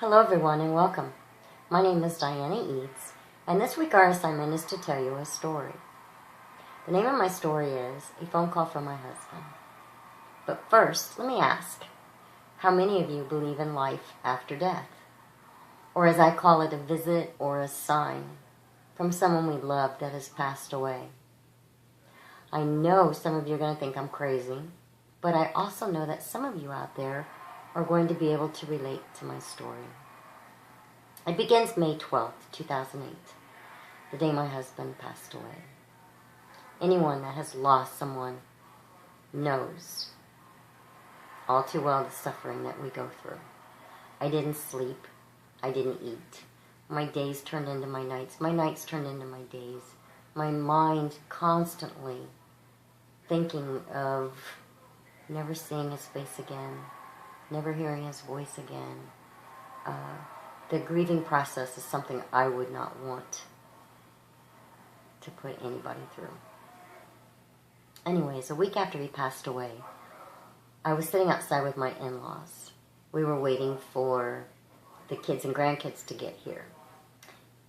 Hello everyone and welcome. My name is Diana Eads, and this week our assignment is to tell you a story. The name of my story is A Phone Call from My Husband. But first, let me ask, how many of you believe in life after death? Or as I call it, a visit or a sign from someone we love that has passed away? I know some of you are going to think I'm crazy, but I also know that some of you out there are going to be able to relate to my story. It begins May 12th, 2008, the day my husband passed away. Anyone that has lost someone knows all too well the suffering that we go through. I didn't sleep. I didn't eat. My days turned into my nights. My nights turned into my days. My mind constantly thinking of never seeing his face again, never hearing his voice again. The grieving process is something I would not want to put anybody through. Anyways, a week after he passed away, I was sitting outside with my in-laws. We were waiting for the kids and grandkids to get here.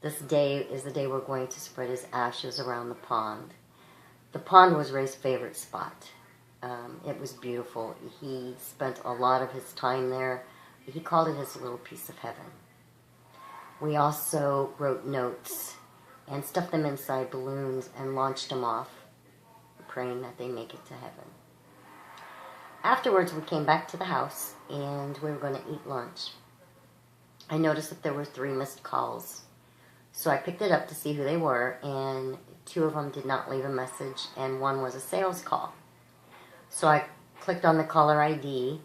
This day is the day we're going to spread his ashes around the pond. The pond was Ray's favorite spot. It was beautiful. He spent a lot of his time there. He called it his little piece of heaven. We also wrote notes and stuffed them inside balloons and launched them off, praying that they make it to heaven. Afterwards, we came back to the house and we were going to eat lunch. I noticed that there were 3 missed calls. So I picked it up to see who they were, and 2 of them did not leave a message, and 1 was a sales call. So I clicked on the caller ID,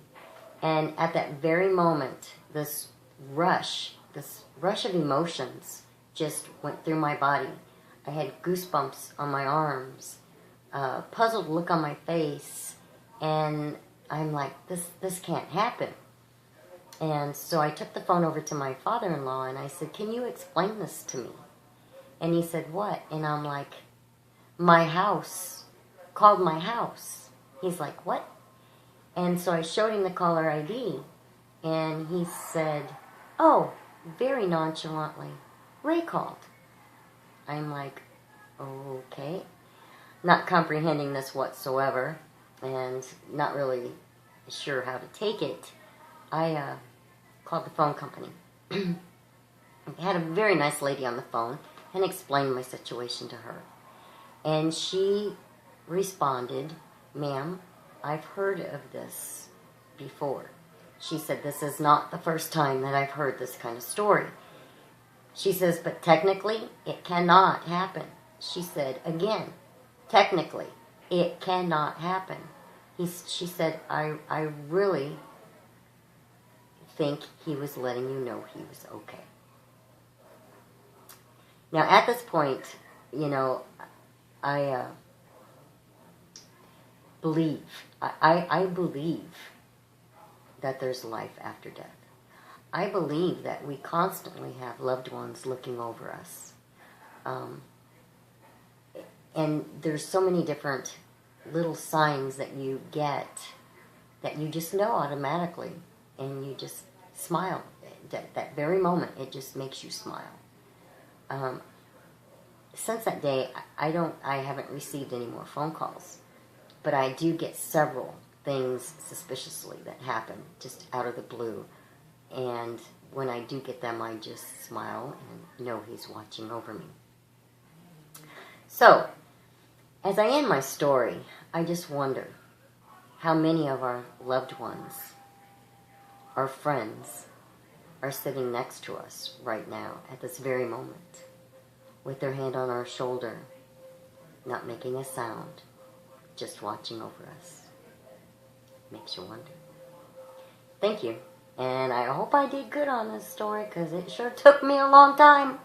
and at that very moment, this rush of emotions just went through my body. I had goosebumps on my arms, a puzzled look on my face, and I'm like, this can't happen. And so I took the phone over to my father-in-law, and I said, can you explain this to me? And he said, what? And I'm like, my house, called my house. He's like, what? And so I showed him the caller ID, and he said, oh, very nonchalantly, Ray called. I'm like, okay. Not comprehending this whatsoever, and not really sure how to take it. I called the phone company. I had a very nice lady on the phone and explained my situation to her. And she responded, ma'am, I've heard of this before. She said, this is not the first time that I've heard this kind of story. She says, but technically, it cannot happen. She said, again, technically, it cannot happen. She said, I really think he was letting you know he was okay. Now, at this point, I believe that there's life after death. I believe that we constantly have loved ones looking over us. And there's so many different little signs that you get that you just know automatically, and you just smile. That very moment, it just makes you smile. Since that day, I haven't received any more phone calls, but I do get several things suspiciously that happen just out of the blue, and when I do get them, I just smile and know he's watching over me. So, as I end my story, I just wonder how many of our loved ones, our friends, are sitting next to us right now at this very moment with their hand on our shoulder, not making a sound, just watching over us. Makes you wonder. Thank you, and I hope I did good on this story, because it sure took me a long time.